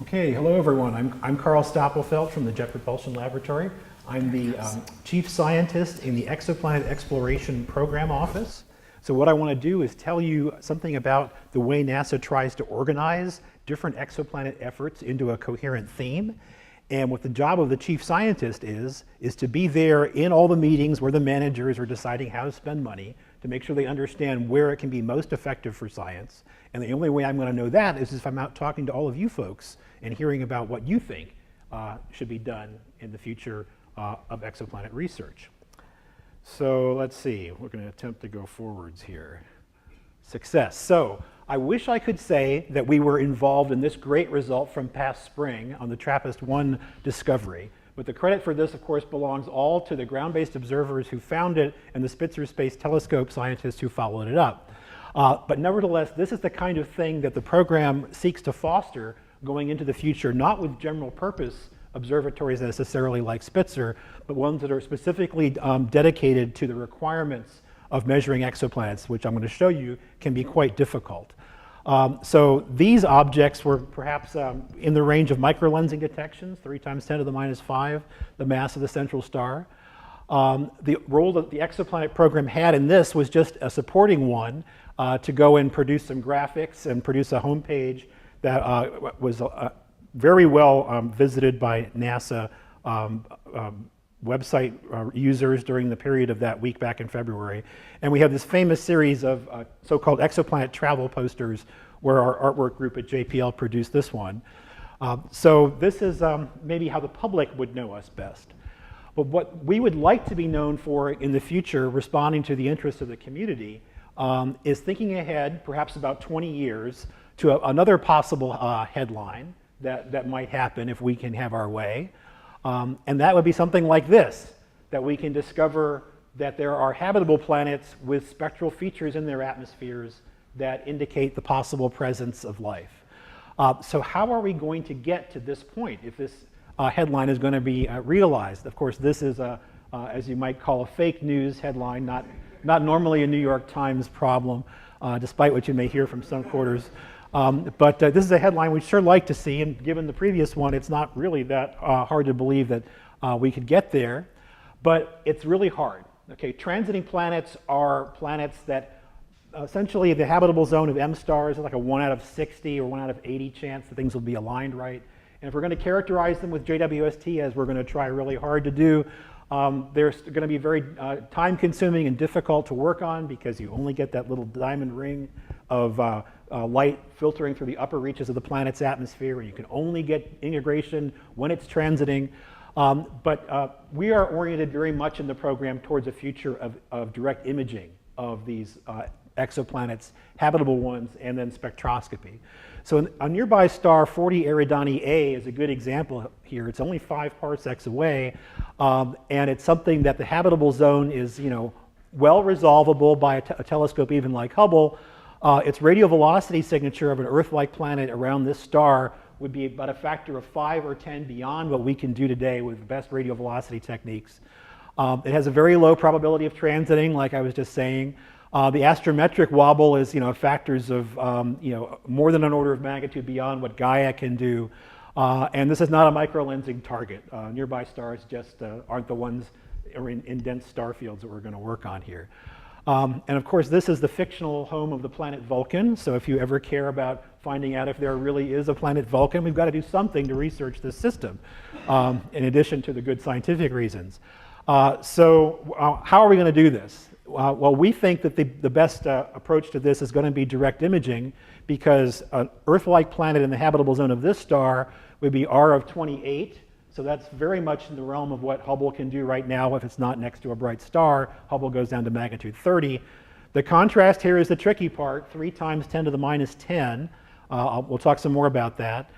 Okay, hello everyone. I'm Karl Stapelfeldt from the Jet Propulsion Laboratory. I'm the chief scientist in the Exoplanet Exploration Program Office. So what I want to do is tell you something about the way NASA tries to organize different exoplanet efforts into a coherent theme. And what the job of the chief scientist is to be there in all the meetings where the managers are deciding how to spend money, to make sure they understand where it can be most effective for science. And the only way I'm going to know that is if I'm out talking to all of you folks and hearing about what you think should be done in the future of exoplanet research. So let's see, we're going to attempt to go forwards here. Success. So I wish I could say that we were involved in this great result from past spring on the TRAPPIST-1 discovery. But the credit for this, of course, belongs all to the ground-based observers who found it and the Spitzer Space Telescope scientists who followed it up. But nevertheless, this is the kind of thing that the program seeks to foster going into the future, not with general purpose observatories necessarily like Spitzer, but ones that are specifically dedicated to the requirements of measuring exoplanets, which I'm going to show you can be quite difficult. So these objects were perhaps in the range of microlensing detections, 3 × 10⁻⁵, the mass of the central star. The role that the exoplanet program had in this was just a supporting one to go and produce some graphics and produce a homepage that was very well visited by NASA website users during the period of that week back in February. And we have this famous series of so-called exoplanet travel posters where our artwork group at JPL produced this one. So this is maybe how the public would know us best. But what we would like to be known for in the future, responding to the interests of the community, is thinking ahead, perhaps about 20 years, to another possible headline that might happen if we can have our way. And that would be something like this, that we can discover that there are habitable planets with spectral features in their atmospheres that indicate the possible presence of life. So how are we going to get to this point if this headline is going to be realized? Of course, this is, as you might call, a fake news headline, not normally a New York Times problem, despite what you may hear from some quarters. But this is a headline we'd sure like to see, and given the previous one, it's not really that hard to believe that we could get there, but it's really hard. Okay, transiting planets are planets that essentially the habitable zone of M stars is like a 1 out of 60 or 1 out of 80 chance that things will be aligned right. And if we're going to characterize them with JWST, as we're going to try really hard to do, they're going to be very time-consuming and difficult to work on because you only get that little diamond ring of light filtering through the upper reaches of the planet's atmosphere, and you can only get integration when it's transiting. But we are oriented very much in the program towards a future of direct imaging of these exoplanets, habitable ones, and then spectroscopy. So a nearby star, 40 Eridani A, is a good example here. It's only 5 parsecs away, and it's something that the habitable zone is, well resolvable by a telescope even like Hubble. Its radial velocity signature of an Earth-like planet around this star would be about a factor of 5 or 10 beyond what we can do today with the best radial velocity techniques. It has a very low probability of transiting, like I was just saying. The astrometric wobble is, factors of, more than an order of magnitude beyond what Gaia can do. And this is not a microlensing target. Nearby stars just aren't the ones in dense star fields that we're going to work on here. And of course, this is the fictional home of the planet Vulcan. So if you ever care about finding out if there really is a planet Vulcan, we've got to do something to research this system, in addition to the good scientific reasons. So how are we going to do this? Well, we think that the best approach to this is going to be direct imaging, because an Earth-like planet in the habitable zone of this star would be R of 28. So that's very much in the realm of what Hubble can do right now if it's not next to a bright star. Hubble goes down to magnitude 30. The contrast here is the tricky part, 3 × 10⁻⁻10. We'll talk some more about that.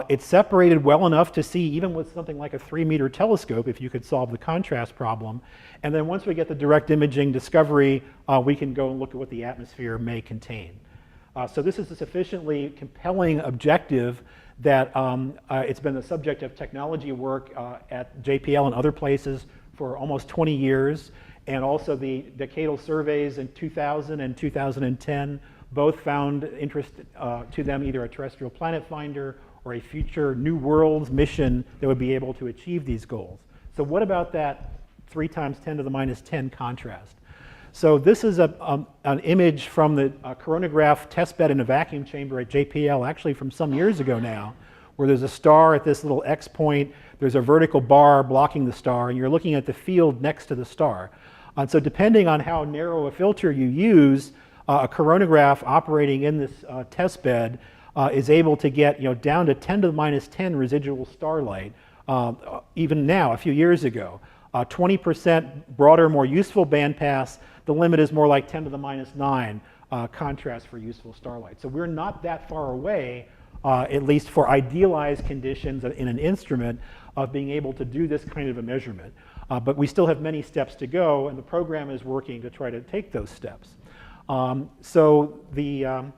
It's separated well enough to see even with something like a 3-meter telescope if you could solve the contrast problem. And then once we get the direct imaging discovery, we can go and look at what the atmosphere may contain. So this is a sufficiently compelling objective that it's been the subject of technology work at JPL and other places for almost 20 years. And also the decadal surveys in 2000 and 2010 both found interest to them, either a terrestrial planet finder or a future New Worlds mission that would be able to achieve these goals. So what about that 3 times 10 to the minus 10 contrast? So this is an image from the coronagraph test bed in a vacuum chamber at JPL, actually from some years ago now, where there's a star at this little X point, there's a vertical bar blocking the star, and you're looking at the field next to the star. And so depending on how narrow a filter you use, a coronagraph operating in this test bed is able to get down to 10 to the minus 10 residual starlight, even now, a few years ago. 20% broader, more useful bandpass. The limit is more like 10 to the minus 9 contrast for useful starlight. So we're not that far away, at least for idealized conditions in an instrument, of being able to do this kind of a measurement. But we still have many steps to go, and the program is working to try to take those steps. So the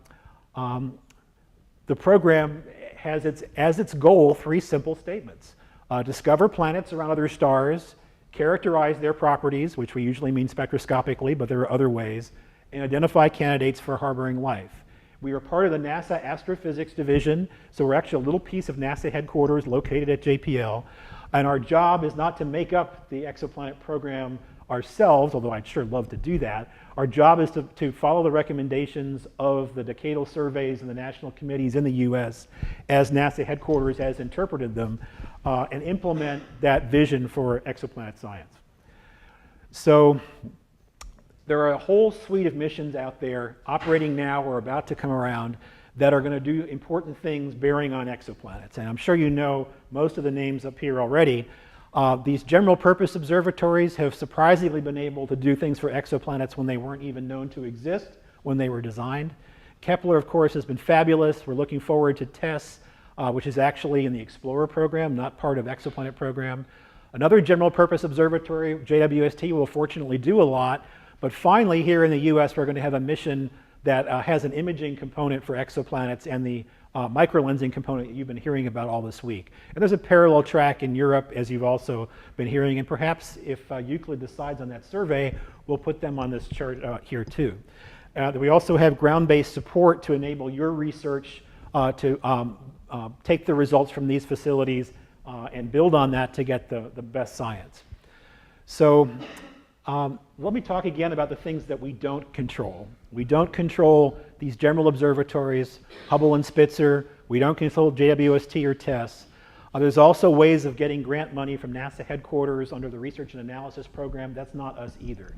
program has as its goal 3 simple statements. Discover planets around other stars, characterize their properties, which we usually mean spectroscopically, but there are other ways, and identify candidates for harboring life. We are part of the NASA Astrophysics Division, so we're actually a little piece of NASA headquarters located at JPL, and our job is not to make up the exoplanet program ourselves, although I'd sure love to do that. Our job is to follow the recommendations of the decadal surveys and the national committees in the US as NASA headquarters has interpreted them, and implement that vision for exoplanet science. So there are a whole suite of missions out there operating now or about to come around that are going to do important things bearing on exoplanets. And I'm sure you know most of the names up here already. These general purpose observatories have surprisingly been able to do things for exoplanets when they weren't even known to exist when they were designed. Kepler, of course, has been fabulous. We're looking forward to TESS, which is actually in the Explorer program, not part of Exoplanet program. Another general purpose observatory, JWST, will fortunately do a lot. But finally, here in the US, we're going to have a mission that has an imaging component for exoplanets and the microlensing component that you've been hearing about all this week. And there's a parallel track in Europe, as you've also been hearing, and perhaps if Euclid decides on that survey, we'll put them on this chart here too. We also have ground-based support to enable your research to take the results from these facilities and build on that to get the best science. So let me talk again about the things that we don't control. We don't control these general observatories, Hubble and Spitzer. We don't control JWST or TESS. There's also ways of getting grant money from NASA headquarters under the Research and Analysis Program. That's not us either.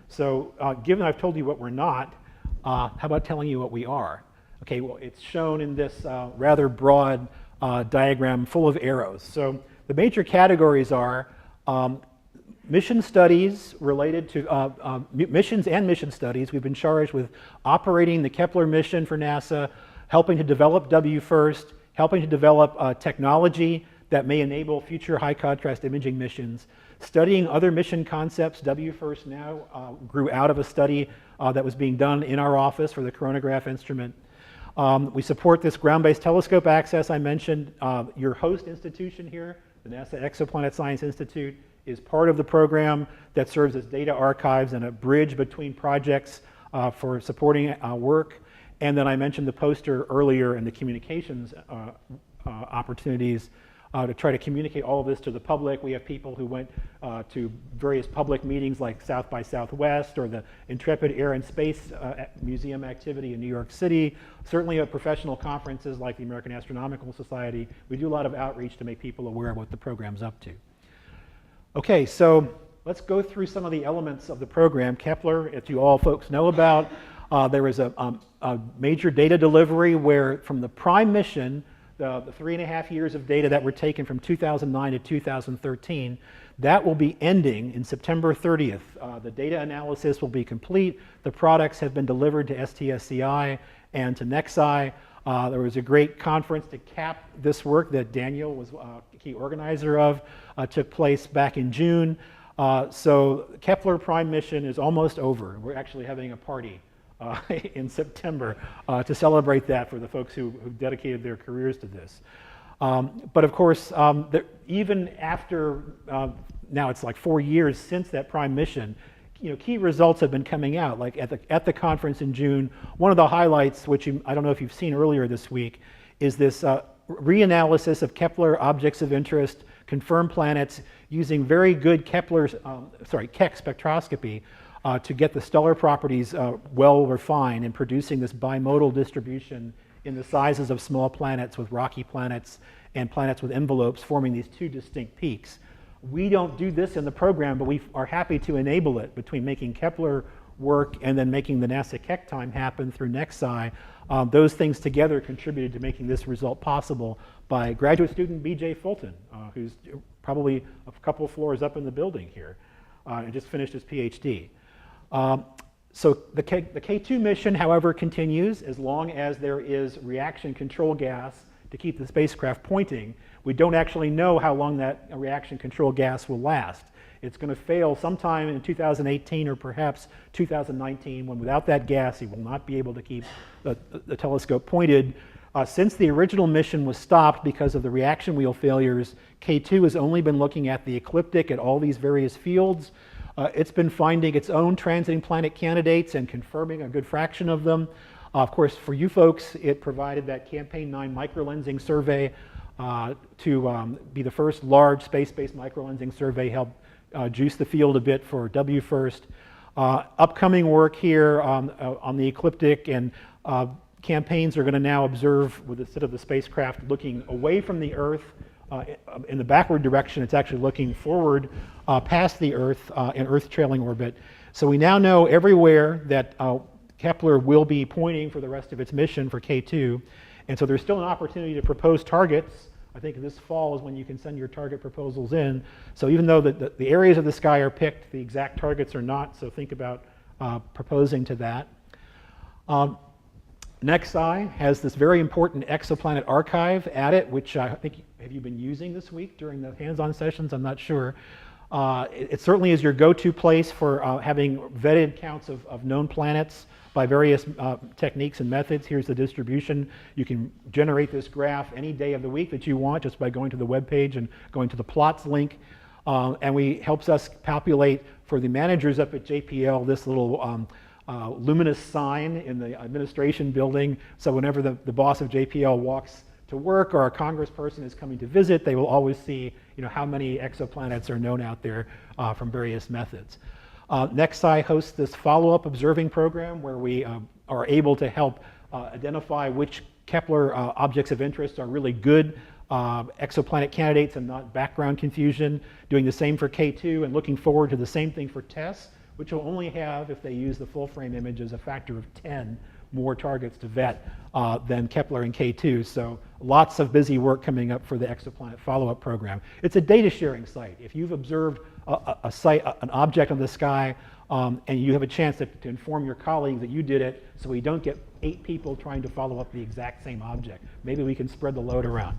So given I've told you what we're not, how about telling you what we are? Okay, well, it's shown in this rather broad diagram full of arrows. So the major categories are mission studies related to missions and mission studies. We've been charged with operating the Kepler mission for NASA, helping to develop WFIRST, helping to develop technology that may enable future high contrast imaging missions, studying other mission concepts. WFIRST now grew out of a study that was being done in our office for the coronagraph instrument. We support this ground-based telescope access I mentioned. Your host institution here, the NASA Exoplanet Science Institute, is part of the program that serves as data archives and a bridge between projects for supporting work. And then I mentioned the poster earlier and the communications opportunities to try to communicate all of this to the public. We have people who went to various public meetings like South by Southwest or the Intrepid Air and Space Museum activity in New York City. Certainly at professional conferences like the American Astronomical Society. We do a lot of outreach to make people aware of what the program's up to. Okay, so let's go through some of the elements of the program. Kepler, as you all folks know about, there was a major data delivery where from the prime mission, the 3.5 years of data that were taken from 2009 to 2013, that will be ending in September 30th. The data analysis will be complete. The products have been delivered to STSCI and to NexI. There was a great conference to cap this work that Daniel was a key organizer of, took place back in June. So Kepler Prime mission is almost over. We're actually having a party in September to celebrate that for the folks who dedicated their careers to this. But of course, even after, now it's like 4 years since that Prime mission, key results have been coming out. Like at the conference in June, one of the highlights, which I don't know if you've seen earlier this week, is this reanalysis of Kepler objects of interest, confirm planets using very good Keck spectroscopy to get the stellar properties well refined and producing this bimodal distribution in the sizes of small planets with rocky planets and planets with envelopes forming these two distinct peaks. We don't do this in the program, but we are happy to enable it between making Kepler work and then making the NASA Keck time happen through NextSci. Those things together contributed to making this result possible by graduate student B.J. Fulton, who's probably a couple of floors up in the building here and just finished his PhD. So the K2 mission, however, continues as long as there is reaction control gas to keep the spacecraft pointing. We don't actually know how long that reaction control gas will last. It's going to fail sometime in 2018 or perhaps 2019, when without that gas, it will not be able to keep the telescope pointed. Since the original mission was stopped because of the reaction wheel failures, K2 has only been looking at the ecliptic at all these various fields. It's been finding its own transiting planet candidates and confirming a good fraction of them. Of course, for you folks, it provided that Campaign 9 microlensing survey to be the first large space-based microlensing survey, help juice the field a bit for WFIRST. Upcoming work here on the ecliptic, and campaigns are going to now observe with instead of the spacecraft looking away from the Earth in the backward direction, it's actually looking forward past the Earth in Earth trailing orbit. So we now know everywhere that Kepler will be pointing for the rest of its mission for K2. And so there's still an opportunity to propose targets. I think this fall is when you can send your target proposals in. So even though the areas of the sky are picked, the exact targets are not, so think about proposing to that. NextSci has this very important exoplanet archive at it, which I think, have you been using this week during the hands-on sessions? I'm not sure. It certainly is your go-to place for having vetted counts of known planets by various techniques and methods. Here's the distribution. You can generate this graph any day of the week that you want just by going to the web page and going to the plots link. And helps us populate for the managers up at JPL this little luminous sign in the administration building. So whenever the boss of JPL walks to work or a congressperson is coming to visit, they will always see how many exoplanets are known out there from various methods. NextSci hosts this follow-up observing program where we are able to help identify which Kepler objects of interest are really good exoplanet candidates and not background confusion. Doing the same for K2 and looking forward to the same thing for TESS, which will only have, if they use the full frame images, a factor of 10 more targets to vet than Kepler and K2. So lots of busy work coming up for the exoplanet follow-up program. It's a data sharing site. If you've observed an object in the sky and you have a chance to inform your colleagues that you did it, so we don't get 8 people trying to follow up the exact same object. Maybe we can spread the load around.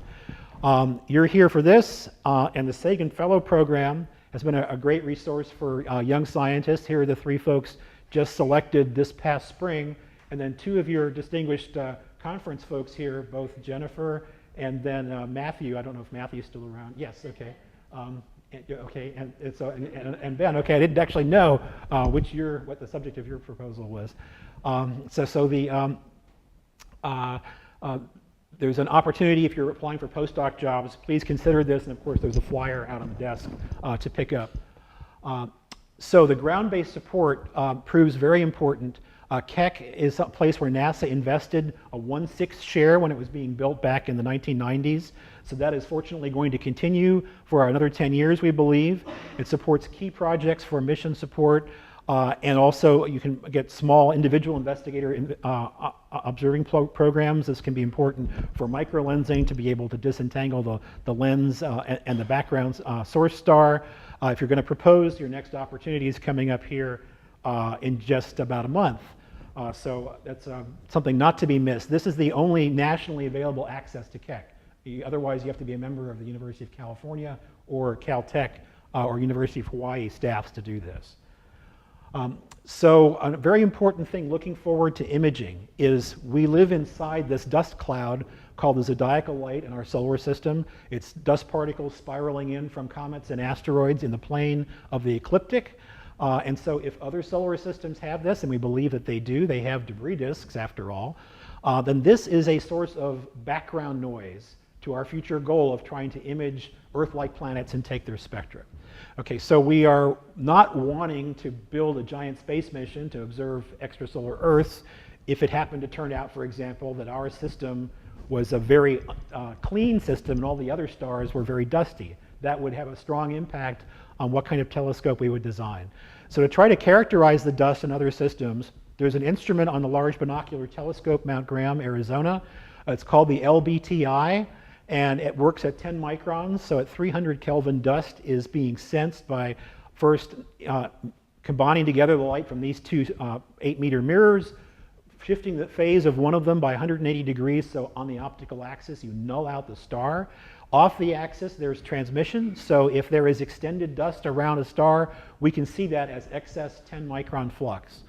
You're here for this, and the Sagan Fellow Program has been a great resource for young scientists. Here are the 3 folks just selected this past spring, and then 2 of your distinguished conference folks here, both Jennifer and then Matthew. I don't know if Matthew's still around. Yes, okay. Okay, and Ben. Okay, I didn't actually know what the subject of your proposal was. There's an opportunity if you're applying for postdoc jobs. Please consider this, and of course, there's a flyer out on the desk to pick up. So the ground-based support proves very important. Keck is a place where NASA invested a 1/6 share when it was being built back in the 1990s. So that is fortunately going to continue for another 10 years, we believe. It supports key projects for mission support, and also you can get small individual investigator observing programs. This can be important for microlensing to be able to disentangle the lens and the background source star. If you're going to propose, your next opportunity is coming up here in just about a month. So that's something not to be missed. This is the only nationally available access to Keck. Otherwise, you have to be a member of the University of California or Caltech or University of Hawaii staffs to do this. So a very important thing looking forward to imaging is we live inside this dust cloud called the zodiacal light in our solar system. It's dust particles spiraling in from comets and asteroids in the plane of the ecliptic. And so if other solar systems have this, and we believe that they do, they have debris disks after all, then this is a source of background noise to our future goal of trying to image Earth-like planets and take their spectra. Okay, so we are not wanting to build a giant space mission to observe extrasolar Earths if it happened to turn out, for example, that our system was a very clean system and all the other stars were very dusty. That would have a strong impact on what kind of telescope we would design. So to try to characterize the dust in other systems, there's an instrument on the Large Binocular Telescope, Mount Graham, Arizona. It's called the LBTI, and it works at 10 microns. So at 300 Kelvin, dust is being sensed by first combining together the light from these two 8-meter mirrors, shifting the phase of one of them by 180 degrees, so on the optical axis you null out the star. Off the axis there's transmission, so if there is extended dust around a star, we can see that as excess 10 micron flux.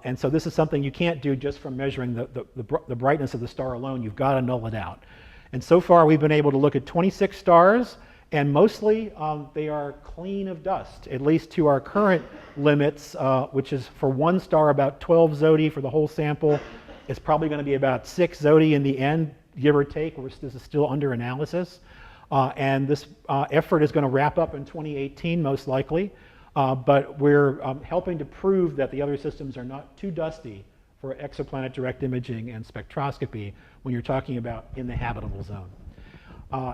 And so this is something you can't do just from measuring the brightness of the star alone. You've got to null it out. And so far we've been able to look at 26 stars, and mostly they are clean of dust, at least to our current limits, which is for one star about 12 Zodi for the whole sample. It's probably going to be about 6 Zodi in the end, give or take. This is still under analysis. And this effort is going to wrap up in 2018, most likely. But we're helping to prove that the other systems are not too dusty for exoplanet direct imaging and spectroscopy when you're talking about in the habitable zone.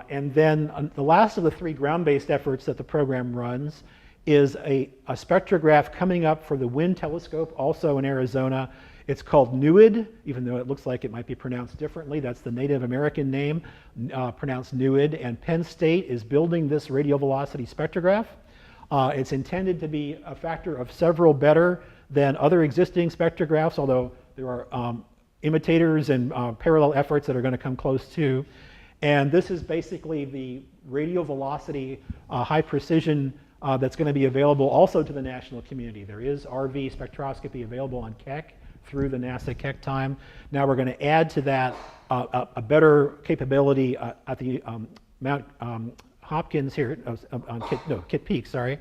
And then the last of the 3 ground-based efforts that the program runs is a spectrograph coming up for the WIND telescope, also in Arizona. It's called NUID, even though it looks like it might be pronounced differently. That's the Native American name, pronounced NUID. And Penn State is building this radial velocity spectrograph. It's intended to be a factor of several better than other existing spectrographs, although there are imitators and parallel efforts that are going to come close too. And this is basically the radial velocity high precision that's going to be available also to the national community. There is RV spectroscopy available on Keck through the NASA Keck time. Now we're going to add to that a better capability at the Mount Hopkins here, on Kitt Peak, sorry.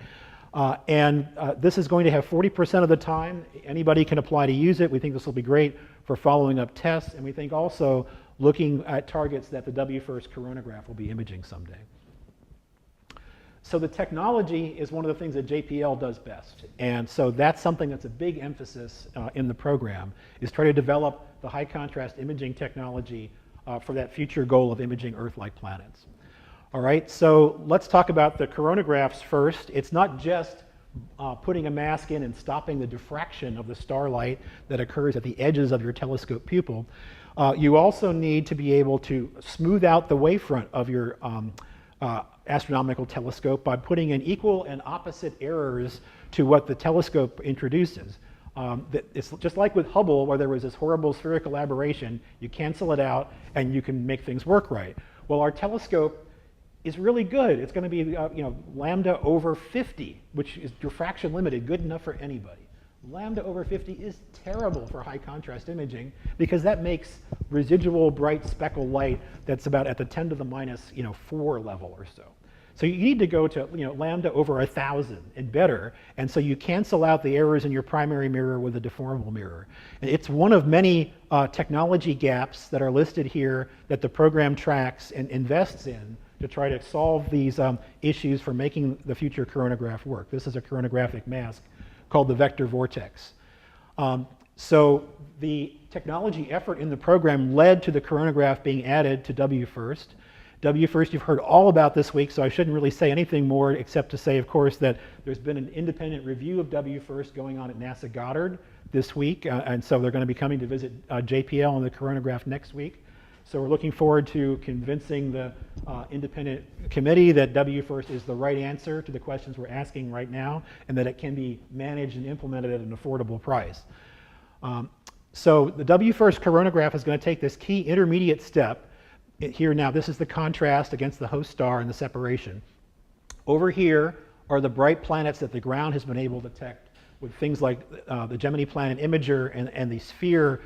And this is going to have 40% of the time. Anybody can apply to use it. We think this will be great for following up tests, and we think also looking at targets that the WFIRST coronagraph will be imaging someday. So the technology is one of the things that JPL does best. And so that's something that's a big emphasis in the program, is try to develop the high contrast imaging technology for that future goal of imaging Earth-like planets. All right, so let's talk about the coronagraphs first. It's not just putting a mask in and stopping the diffraction of the starlight that occurs at the edges of your telescope pupil. You also need to be able to smooth out the wavefront of your astronomical telescope by putting in equal and opposite errors to what the telescope introduces. It's just like with Hubble, where there was this horrible spherical aberration. You cancel it out and you can make things work right. Well, our telescope is really good. It's going to be lambda over 50, which is diffraction limited, good enough for anybody. Lambda over 50 is terrible for high contrast imaging because that makes residual bright speckle light that's about at the 10 to the minus 4 level or so. So you need to go to lambda over 1,000 and better, and so you cancel out the errors in your primary mirror with a deformable mirror. And it's one of many technology gaps that are listed here that the program tracks and invests in to try to solve these issues for making the future coronagraph work. This is a coronagraphic mask called the vector vortex. So the technology effort in the program led to the coronagraph being added to WFIRST. WFIRST you've heard all about this week, so I shouldn't really say anything more except to say, of course, that there's been an independent review of WFIRST going on at NASA Goddard this week, and so they're going to be coming to visit JPL and the coronagraph next week. So we're looking forward to convincing the independent committee that WFIRST is the right answer to the questions we're asking right now, and that it can be managed and implemented at an affordable price. So the WFIRST coronagraph is going to take this key intermediate step. Here now, this is the contrast against the host star and the separation. Over here are the bright planets that the ground has been able to detect with things like the Gemini Planet Imager and the Sphere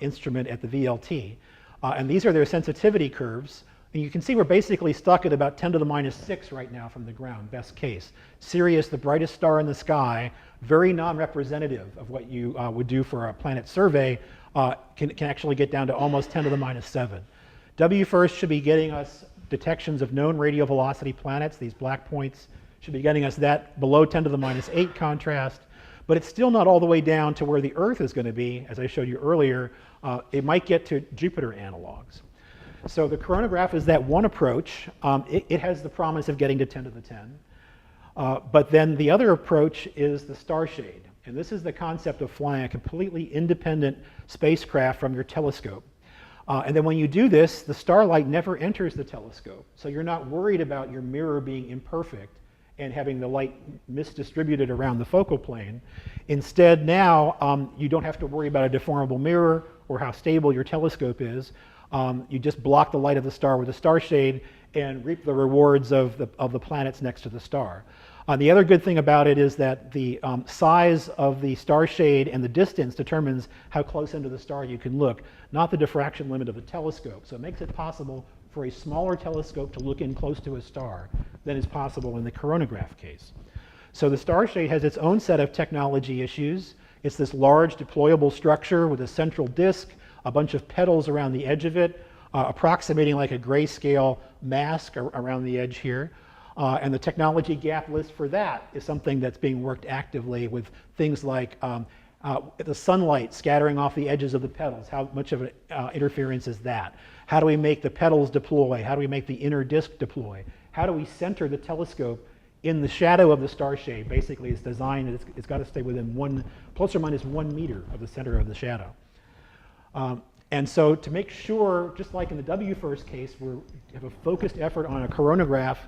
instrument at the VLT. And these are their sensitivity curves. And you can see we're basically stuck at about 10 to the minus 6 right now from the ground, best case. Sirius, the brightest star in the sky, very non-representative of what you would do for a planet survey, can actually get down to almost 10 to the minus 7. W1st should be getting us detections of known radial velocity planets. These black points should be getting us that below 10 to the minus 8 contrast, but it's still not all the way down to where the Earth is going to be. As I showed you earlier, it might get to Jupiter analogs. So the coronagraph is that one approach. It has the promise of getting to 10 to the 10. But then the other approach is the star shade. And this is the concept of flying a completely independent spacecraft from your telescope. And then when you do this, the starlight never enters the telescope. So you're not worried about your mirror being imperfect and having the light misdistributed around the focal plane. Instead, now you don't have to worry about a deformable mirror or how stable your telescope is. You just block the light of the star with a star shade and reap the rewards of the planets next to the star. The other good thing about it is that the size of the star shade and the distance determines how close into the star you can look, not the diffraction limit of the telescope. So it makes it possible for a smaller telescope to look in close to a star than is possible in the coronagraph case. So the star shade has its own set of technology issues. It's this large deployable structure with a central disk, a bunch of petals around the edge of it, approximating like a grayscale mask around the edge here. And the technology gap list for that is something that's being worked actively with things like the sunlight scattering off the edges of the petals. How much of an interference is that? How do we make the petals deploy? How do we make the inner disk deploy? How do we center the telescope in the shadow of the star shade? Basically, it's designed, it's got to stay within plus or minus 1 meter of the center of the shadow. And so to make sure, just like in the W1st case, we have a focused effort on a coronagraph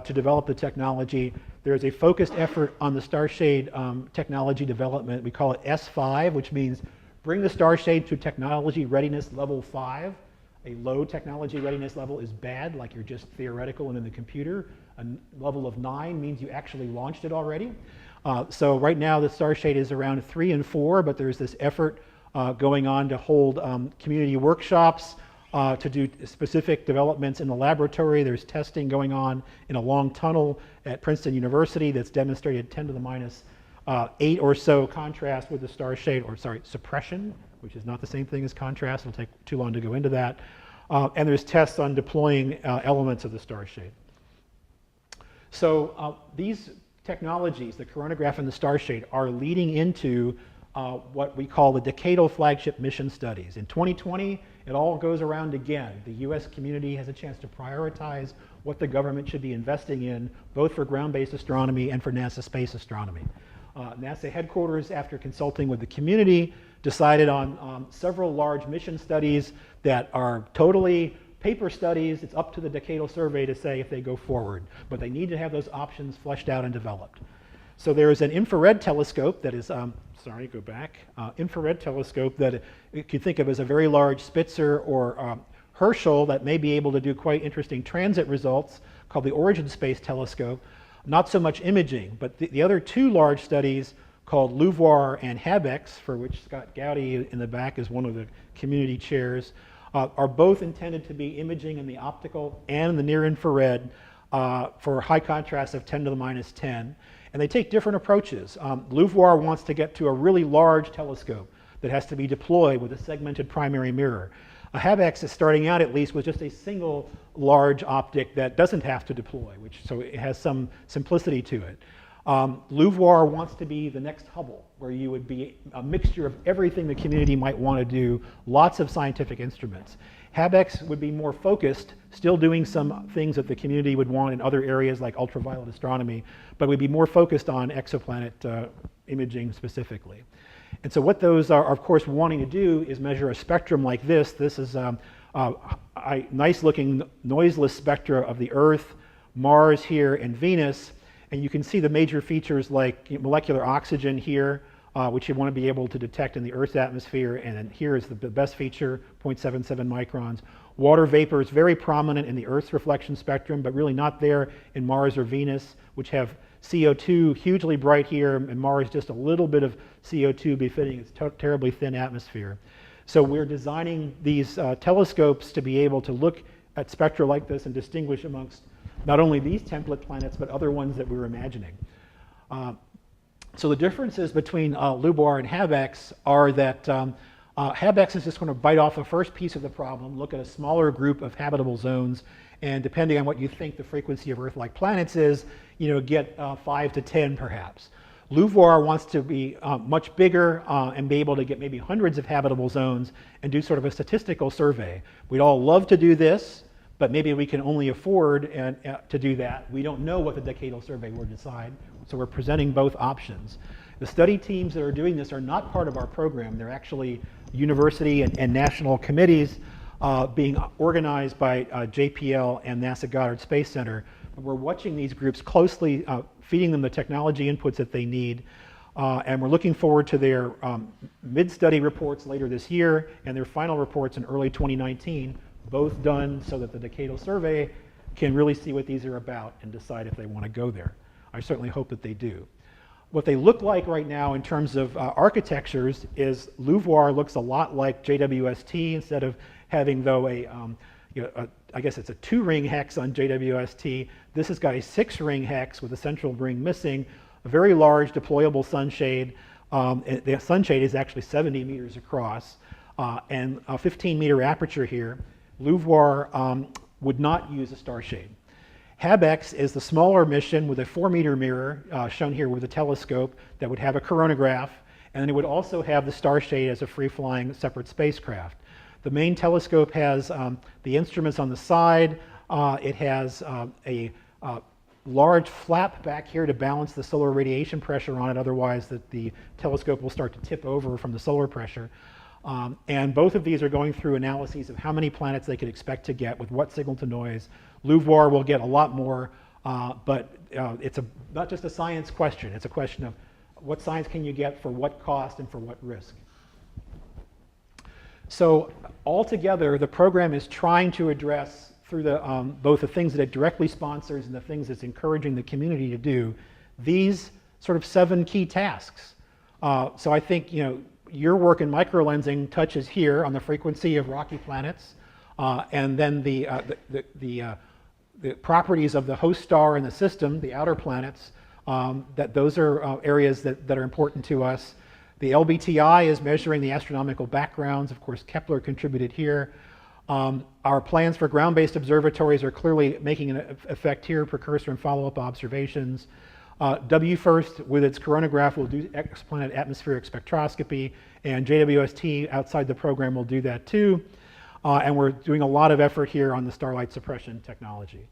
to develop the technology. There's a focused effort on the star shade technology development. We call it S5, which means bring the star shade to technology readiness level 5. A low technology readiness level is bad, like you're just theoretical and in the computer. A level of 9 means you actually launched it already. So right now the star shade is around 3 and 4, but there's this effort going on to hold community workshops, to do specific developments in the laboratory. There's testing going on in a long tunnel at Princeton University that's demonstrated 10 to the minus 8 or so contrast with the star shade, or sorry, suppression, which is not the same thing as contrast. It'll take too long to go into that. And there's tests on deploying elements of the star shade. So these technologies, the coronagraph and the star shade, are leading into what we call the decadal flagship mission studies. In 2020, it all goes around again. The US community has a chance to prioritize what the government should be investing in, both for ground-based astronomy and for NASA space astronomy. NASA headquarters, after consulting with the community, decided on several large mission studies that are totally paper studies. It's up to the decadal survey to say if they go forward, but they need to have those options fleshed out and developed. So there is an infrared telescope that is, infrared telescope that you could think of as a very large Spitzer or Herschel that may be able to do quite interesting transit results, called the Origin Space Telescope. Not so much imaging, but the other two large studies called LUVOIR and HABEX, for which Scott Gowdy in the back is one of the community chairs, are both intended to be imaging in the optical and the near infrared for high contrast of 10 to the minus 10. And they take different approaches. LUVOIR wants to get to a really large telescope that has to be deployed with a segmented primary mirror. HABEX is starting out at least with just a single large optic that doesn't have to deploy, so it has some simplicity to it. LUVOIR wants to be the next Hubble, where you would be a mixture of everything the community might want to do, lots of scientific instruments. HABEX would be more focused, still doing some things that the community would want in other areas like ultraviolet astronomy, but would be more focused on exoplanet imaging specifically. And so what those are, of course, wanting to do is measure a spectrum like this. This is a nice looking noiseless spectra of the Earth, Mars here, and Venus. And you can see the major features like molecular oxygen here, which you want to be able to detect in the Earth's atmosphere. And then here is the best feature, 0.77 microns. Water vapor is very prominent in the Earth's reflection spectrum, but really not there in Mars or Venus, which have CO2 hugely bright here, and Mars just a little bit of CO2 befitting its terribly thin atmosphere. So we're designing these telescopes to be able to look at spectra like this and distinguish amongst not only these template planets, but other ones that we're imagining. So the differences between LUVOIR and HABEX are that HabEx is just going to bite off the first piece of the problem, look at a smaller group of habitable zones, and depending on what you think the frequency of Earth-like planets is, get 5 to 10 perhaps. LUVOIR wants to be much bigger and be able to get maybe hundreds of habitable zones and do sort of a statistical survey. We'd all love to do this, but maybe we can only afford to do that. We don't know what the decadal survey will decide, so we're presenting both options. The study teams that are doing this are not part of our program. They're actually university and national committees being organized by JPL and NASA Goddard Space Center. We're watching these groups closely, feeding them the technology inputs that they need, and we're looking forward to their mid-study reports later this year and their final reports in early 2019, both done so that the decadal survey can really see what these are about and decide if they want to go there. I certainly hope that they do. What they look like right now in terms of architectures is LUVOIR looks a lot like JWST. Instead of having, though, I guess it's a 2-ring hex on JWST, this has got a 6-ring hex with a central ring missing, a very large deployable sunshade. The sunshade is actually 70 meters across and a 15-meter aperture here. LUVOIR would not use a starshade. HabEx is the smaller mission with a 4-meter mirror, shown here with a telescope, that would have a coronagraph, and then it would also have the starshade as a free-flying separate spacecraft. The main telescope has the instruments on the side. It has a large flap back here to balance the solar radiation pressure on it, otherwise the telescope will start to tip over from the solar pressure. And both of these are going through analyses of how many planets they could expect to get with what signal to noise. LUVOIR will get a lot more, but it's not just a science question. It's a question of what science can you get for what cost and for what risk. So altogether, the program is trying to address, through both the things that it directly sponsors and the things it's encouraging the community to do, these sort of 7 key tasks. So I think your work in microlensing touches here on the frequency of rocky planets, and then the properties of the host star in the system, the outer planets, that those are areas that are important to us. The LBTI is measuring the astronomical backgrounds. Of course, Kepler contributed here. Our plans for ground-based observatories are clearly making an effect here, precursor and follow-up observations. WFIRST, with its coronagraph, will do exoplanet atmospheric spectroscopy, and JWST outside the program will do that too. And we're doing a lot of effort here on the Starlight suppression technology.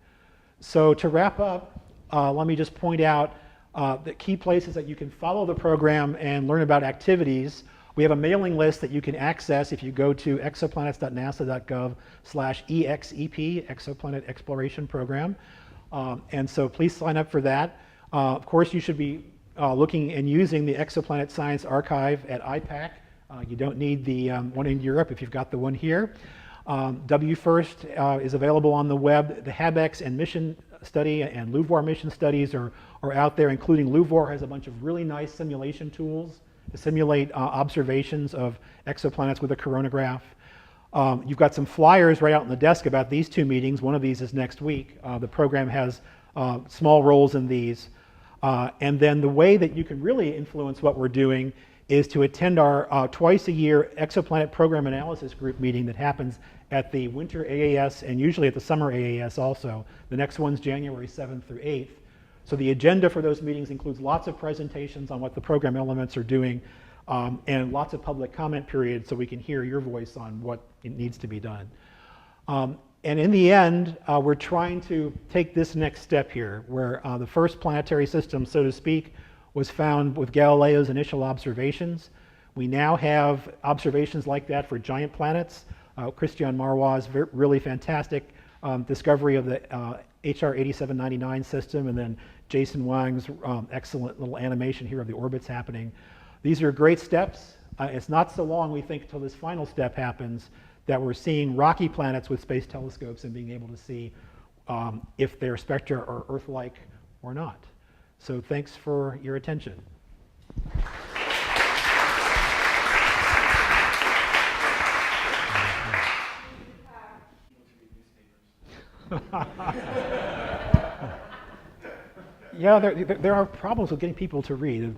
So to wrap up, let me just point out the key places that you can follow the program and learn about activities. We have a mailing list that you can access if you go to exoplanets.nasa.gov/EXEP, Exoplanet Exploration Program. And so please sign up for that. Of course, you should be looking and using the Exoplanet Science Archive at IPAC. You don't need the one in Europe if you've got the one here. WFIRST is available on the web. The HabEx and mission study and LUVOIR mission studies are out there, including LUVOIR has a bunch of really nice simulation tools to simulate observations of exoplanets with a coronagraph. You've got some flyers right out on the desk about these 2 meetings. One of these is next week. The program has small roles in these. And then the way that you can really influence what we're doing is to attend our twice-a-year Exoplanet Program Analysis Group meeting that happens at the winter AAS and usually at the summer AAS also. The next one's January 7th through 8th. So the agenda for those meetings includes lots of presentations on what the program elements are doing and lots of public comment periods so we can hear your voice on what it needs to be done. And in the end, we're trying to take this next step here, where the first planetary system, so to speak, was found with Galileo's initial observations. We now have observations like that for giant planets. Christian Marois' really fantastic discovery of the HR 8799 system, and then Jason Wang's excellent little animation here of the orbits happening. These are great steps. It's not so long, we think, until this final step happens, that we're seeing rocky planets with space telescopes and being able to see if their spectra are Earth-like or not. So thanks for your attention. Yeah, there are problems with getting people to read.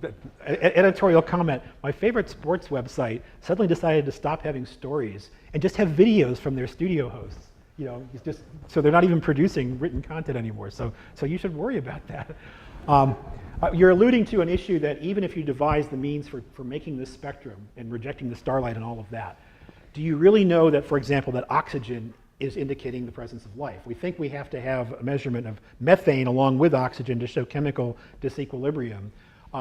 Editorial comment, my favorite sports website suddenly decided to stop having stories and just have videos from their studio hosts. You know, it's just, so they're not even producing written content anymore. So you should worry about that. You're alluding to an issue that even if you devise the means for making this spectrum and rejecting the starlight and all of that, do you really know that, for example, that oxygen is indicating the presence of life? We think we have to have a measurement of methane along with oxygen to show chemical disequilibrium.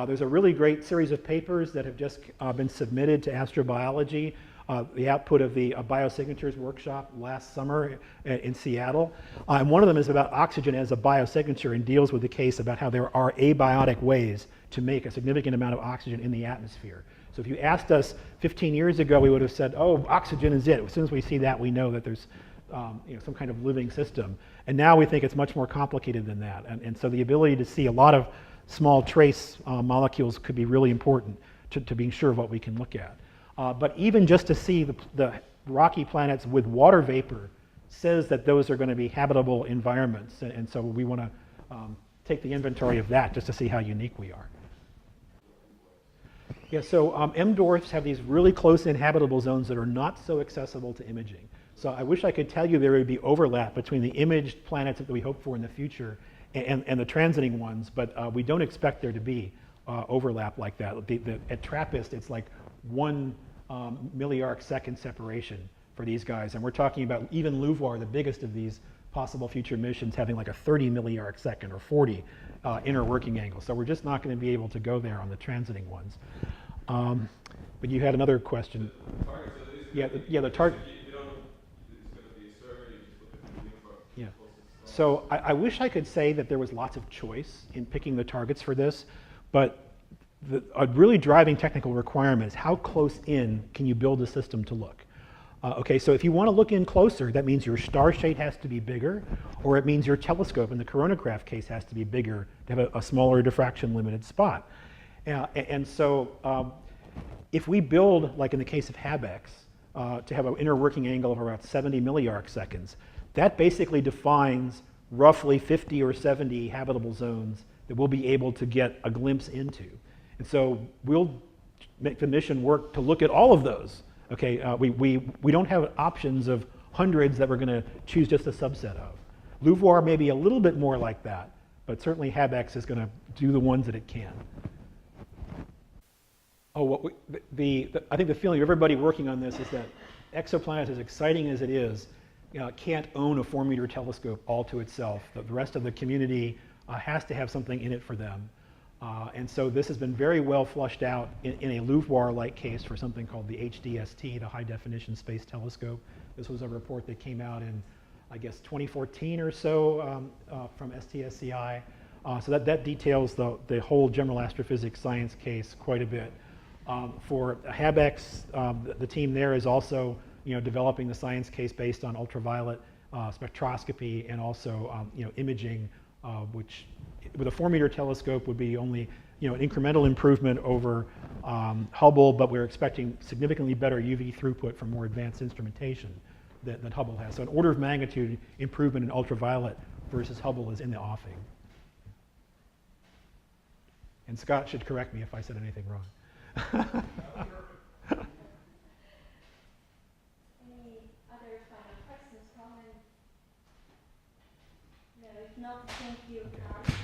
There's a really great series of papers that have just been submitted to astrobiology, the output of the biosignatures workshop last summer in Seattle. And one of them is about oxygen as a biosignature and deals with the case about how there are abiotic ways to make a significant amount of oxygen in the atmosphere. So if you asked us 15 years ago, we would have said, oh, oxygen is it. As soon as we see that, we know that there's some kind of living system. And now we think it's much more complicated than that. And so the ability to see a lot of small trace molecules could be really important to being sure of what we can look at. But even just to see the rocky planets with water vapor says that those are going to be habitable environments. And so we want to take the inventory of that just to see how unique we are. Yeah, so M dwarfs have these really close inhabitable zones that are not so accessible to imaging. So I wish I could tell you there would be overlap between the imaged planets that we hope for in the future and the transiting ones, but we don't expect there to be overlap like that. At TRAPPIST, it's like 1 milliarc second separation for these guys, and we're talking about even LUVOIR, the biggest of these possible future missions, having like a 30 milliarc second or 40 inner working angle. So we're just not going to be able to go there on the transiting ones. But you had another question. The target. Yeah. So I wish I could say that there was lots of choice in picking the targets for this, but a really driving technical requirement is how close in can you build a system to look. Okay, so if you want to look in closer, that means your star shade has to be bigger, or it means your telescope in the coronagraph case has to be bigger to have a smaller diffraction limited spot. And so if we build, like in the case of HabEx, to have an inner working angle of about 70 milliarc seconds, that basically defines roughly 50 or 70 habitable zones that we'll be able to get a glimpse into. And so we'll make the mission work to look at all of those. Okay, we don't have options of hundreds that we're going to choose just a subset of. LUVOIR may be a little bit more like that, but certainly HabEx is going to do the ones that it can. Oh, I think the feeling of everybody working on this is that Exoplanet, as exciting as it is, can't own a 4-meter telescope all to itself. The rest of the community has to have something in it for them. And so this has been very well flushed out in a LUVOIR-like case for something called the HDST, the High Definition Space Telescope. This was a report that came out in, I guess, 2014 or so from STSCI. So that details the whole general astrophysics science case quite a bit. For HabEx, the team there is also developing the science case based on ultraviolet spectroscopy and also imaging, which with a 4-meter telescope would be only an incremental improvement over Hubble, but we're expecting significantly better UV throughput from more advanced instrumentation than Hubble has. So an order of magnitude improvement in ultraviolet versus Hubble is in the offing. And Scott should correct me if I said anything wrong. Any other final questions, comments? No, if not, thank you. Okay.